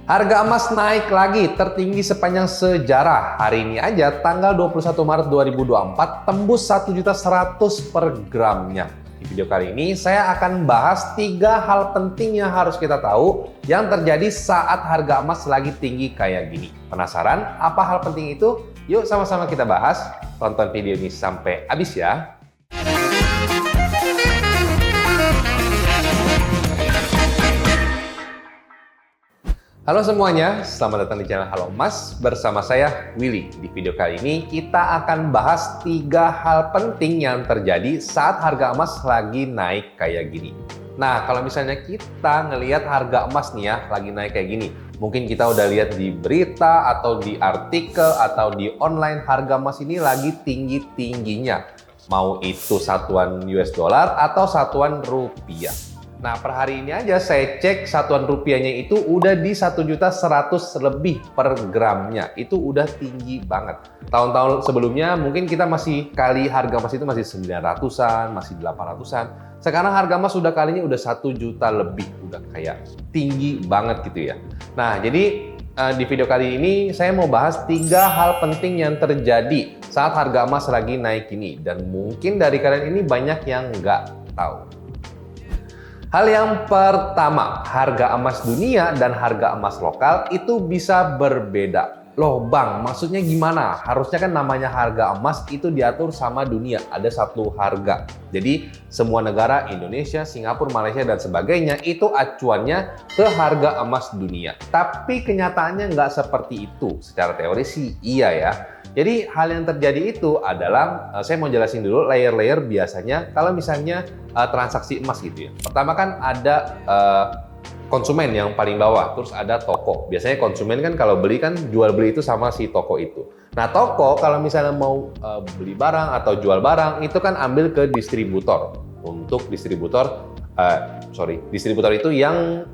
Harga emas naik lagi, tertinggi sepanjang sejarah. Hari ini aja, tanggal 21 Maret 2024, tembus 1.100.000 per gramnya. Di video kali ini, saya akan bahas 3 hal penting yang harus kita tahu yang terjadi saat harga emas lagi tinggi kayak gini. Penasaran apa hal penting itu? Yuk sama-sama kita bahas. Tonton video ini sampai habis ya. Halo semuanya, selamat datang di channel Halo Emas bersama saya Willy. Di video kali ini kita akan bahas 3 hal penting yang terjadi saat harga emas lagi naik kayak gini. Nah, kalau misalnya kita ngelihat harga emas nih ya, lagi naik kayak gini. Mungkin kita udah lihat di berita atau di artikel atau di online, harga emas ini lagi tinggi-tingginya. Mau itu satuan US dollar atau satuan rupiah. Nah, per hari ini aja saya cek satuan rupiahnya itu udah di 1.100.000 lebih per gramnya. Itu udah tinggi banget. Tahun-tahun sebelumnya mungkin kita masih kali harga emas itu masih 900-an, masih 800-an. Sekarang harga emas udah kalinya udah 1 juta lebih. Udah kayak tinggi banget gitu ya. Nah, jadi di video kali ini saya mau bahas 3 hal penting yang terjadi saat harga emas lagi naik ini. Dan mungkin dari kalian ini banyak yang nggak tahu. Hal yang pertama, harga emas dunia dan harga emas lokal itu bisa berbeda. Loh bang, maksudnya gimana? Harusnya kan namanya harga emas itu diatur sama dunia, ada satu harga. Jadi semua negara, Indonesia, Singapura, Malaysia, dan sebagainya itu acuannya ke harga emas dunia. Tapi kenyataannya nggak seperti itu. Secara teori sih iya ya. Jadi hal yang terjadi itu adalah, saya mau jelasin dulu layer-layer biasanya kalau misalnya transaksi emas gitu ya. Pertama kan ada konsumen yang paling bawah, terus ada toko. Biasanya konsumen kan kalau beli kan jual beli itu sama si toko itu. Nah toko kalau misalnya mau beli barang atau jual barang itu kan ambil ke distributor. Untuk distributor, distributor itu yang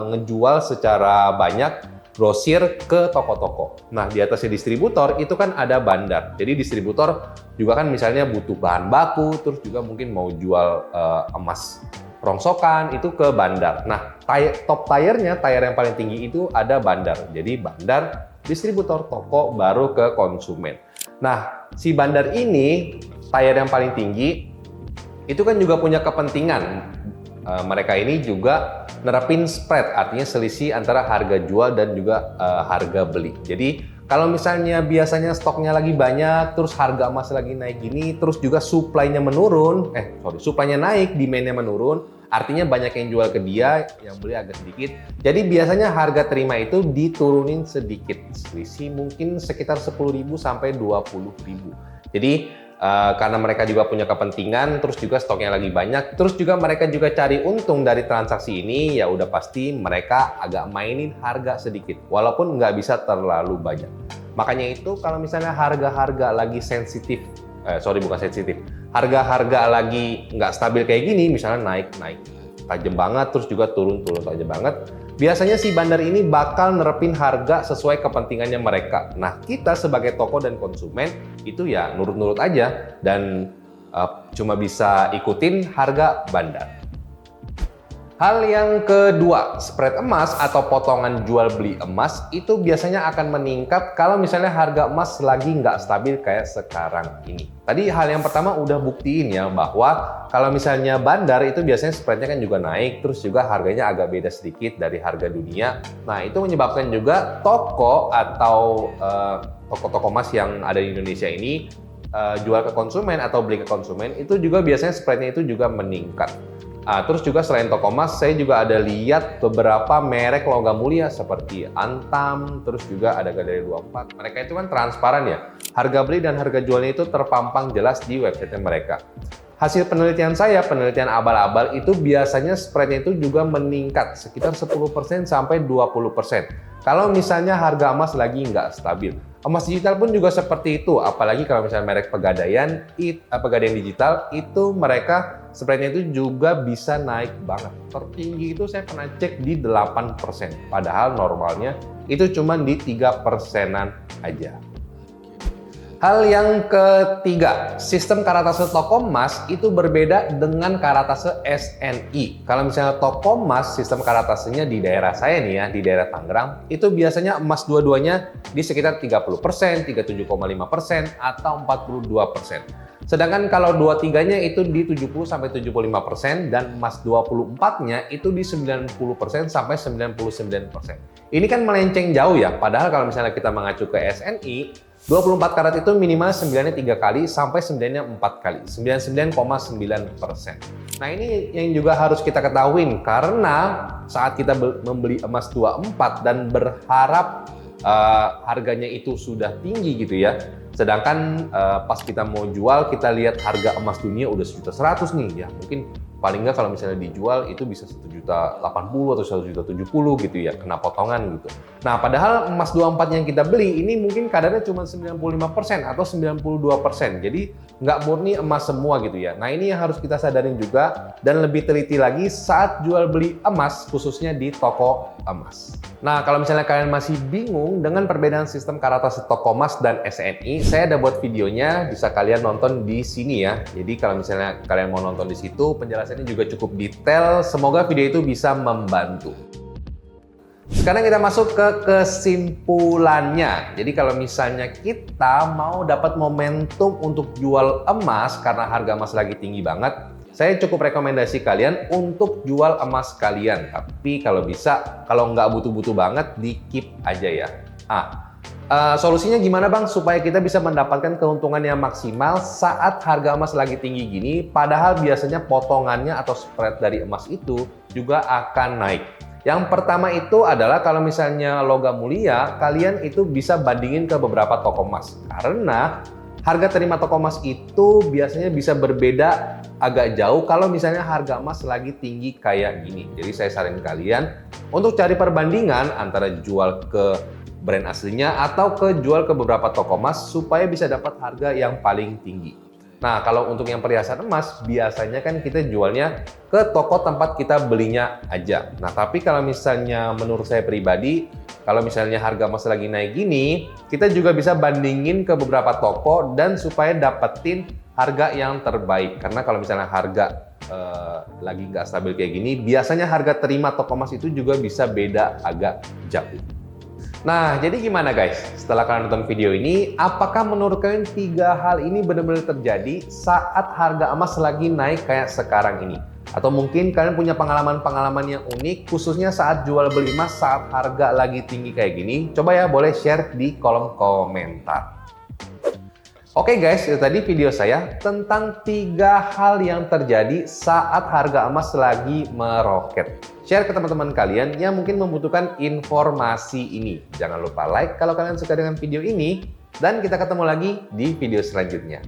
ngejual secara banyak grosir ke toko-toko. Nah, di atasnya distributor itu kan ada bandar. Jadi distributor juga kan misalnya butuh bahan baku, terus juga mungkin mau jual emas rongsokan itu ke bandar. Nah, top tiernya, tier yang paling tinggi itu ada bandar. Jadi bandar, distributor, toko, baru ke konsumen. Nah, si bandar ini, tier yang paling tinggi, itu kan juga punya kepentingan. Mereka ini juga nerapin spread, artinya selisih antara harga jual dan juga harga beli. Jadi kalau misalnya biasanya stoknya lagi banyak, terus harga emas lagi naik gini, terus juga supply-nya menurun, supply-nya naik, demand-nya menurun, artinya banyak yang jual ke dia, yang beli agak sedikit. Jadi biasanya harga terima itu diturunin sedikit, selisih mungkin sekitar 10.000 sampai 20.000. Jadi karena mereka juga punya kepentingan, terus juga stoknya lagi banyak, terus juga mereka juga cari untung dari transaksi ini, ya udah pasti mereka agak mainin harga sedikit, walaupun nggak bisa terlalu banyak. Makanya itu kalau misalnya harga-harga lagi sensitif, harga-harga lagi nggak stabil kayak gini, misalnya naik tajam banget, terus juga turun tajam banget, biasanya si bandar ini bakal nerapin harga sesuai kepentingannya mereka. Nah, kita sebagai toko dan konsumen itu ya nurut-nurut aja dan cuma bisa ikutin harga bandar. Hal yang kedua, spread emas atau potongan jual beli emas itu biasanya akan meningkat kalau misalnya harga emas lagi nggak stabil kayak sekarang ini. Tadi hal yang pertama udah buktiin ya bahwa kalau misalnya bandar itu biasanya spreadnya kan juga naik, terus juga harganya agak beda sedikit dari harga dunia. Nah itu menyebabkan juga toko atau toko-toko emas yang ada di Indonesia ini jual ke konsumen atau beli ke konsumen itu juga biasanya spreadnya itu juga meningkat. Terus juga selain toko emas, saya juga ada lihat beberapa merek logam mulia seperti Antam, terus juga ada Galeri 24. Mereka itu kan transparan ya. Harga beli dan harga jualnya itu terpampang jelas di website mereka. Hasil penelitian saya, penelitian abal-abal itu biasanya spreadnya itu juga meningkat sekitar 10% sampai 20%. Kalau misalnya harga emas lagi nggak stabil. Emas digital pun juga seperti itu, apalagi kalau misalnya merek Pegadaian digital itu mereka spreadnya itu juga bisa naik banget. Tertinggi itu saya pernah cek di 8%, padahal normalnya itu cuma di 3%-an aja. Hal yang ketiga, sistem karatase toko emas itu berbeda dengan karatase SNI. Kalau misalnya toko emas, sistem karatasenya di daerah saya nih ya, di daerah Tangerang, itu biasanya emas dua-duanya di sekitar 30%, 37,5%, atau 42%. Sedangkan kalau dua-tiganya itu di 70-75% dan emas 24-nya itu di 90% sampai 99%. Ini kan melenceng jauh ya, padahal kalau misalnya kita mengacu ke SNI, 24 karat itu minimal 9-nya 3 kali sampai 9-nya 4 kali, 99,9%. Nah ini yang juga harus kita ketahui karena saat kita membeli emas 24 dan berharap harganya itu sudah tinggi gitu ya. Sedangkan pas kita mau jual, kita lihat harga emas dunia udah 1.100.000 nih ya. Mungkin paling nggak kalau misalnya dijual itu bisa 1.080.000 atau 1.070.000 gitu ya, kena potongan gitu. Nah padahal emas 24 yang kita beli ini mungkin kadarnya cuma 95% atau 92%. Jadi nggak murni emas semua gitu ya. Nah ini yang harus kita sadarin juga dan lebih teliti lagi saat jual beli emas khususnya di toko emas. Nah kalau misalnya kalian masih bingung dengan perbedaan sistem karatase toko emas dan SNI, saya ada buat videonya, bisa kalian nonton di sini ya. Jadi kalau misalnya kalian mau nonton di situ, penjelasannya juga cukup detail. Semoga video itu bisa membantu. Sekarang kita masuk ke kesimpulannya. Jadi kalau misalnya kita mau dapat momentum untuk jual emas karena harga emas lagi tinggi banget, saya cukup rekomendasi kalian untuk jual emas kalian. Tapi kalau bisa, kalau nggak butuh-butuh banget, di-keep aja ya. Solusinya gimana bang? Supaya kita bisa mendapatkan keuntungan yang maksimal saat harga emas lagi tinggi gini, padahal biasanya potongannya atau spread dari emas itu juga akan naik. Yang pertama itu adalah kalau misalnya logam mulia, kalian itu bisa bandingin ke beberapa toko emas. Karena harga terima toko emas itu biasanya bisa berbeda agak jauh kalau misalnya harga emas lagi tinggi kayak gini. Jadi saya saranin kalian untuk cari perbandingan antara jual ke brand aslinya atau jual ke beberapa toko emas supaya bisa dapat harga yang paling tinggi. Nah, kalau untuk yang perhiasan emas, biasanya kan kita jualnya ke toko tempat kita belinya aja. Nah, tapi kalau misalnya menurut saya pribadi, kalau misalnya harga emas lagi naik gini, kita juga bisa bandingin ke beberapa toko dan supaya dapetin harga yang terbaik. Karena kalau misalnya harga lagi nggak stabil kayak gini, biasanya harga terima toko emas itu juga bisa beda agak jauh. Nah, jadi gimana guys? Setelah kalian nonton video ini, apakah menurut kalian 3 hal ini benar-benar terjadi saat harga emas lagi naik kayak sekarang ini? Atau mungkin kalian punya pengalaman-pengalaman yang unik, khususnya saat jual beli emas saat harga lagi tinggi kayak gini? Coba ya, boleh share di kolom komentar. Oke guys, itu tadi video saya tentang 3 hal yang terjadi saat harga emas lagi meroket. Share ke teman-teman kalian yang mungkin membutuhkan informasi ini. Jangan lupa like kalau kalian suka dengan video ini. Dan kita ketemu lagi di video selanjutnya.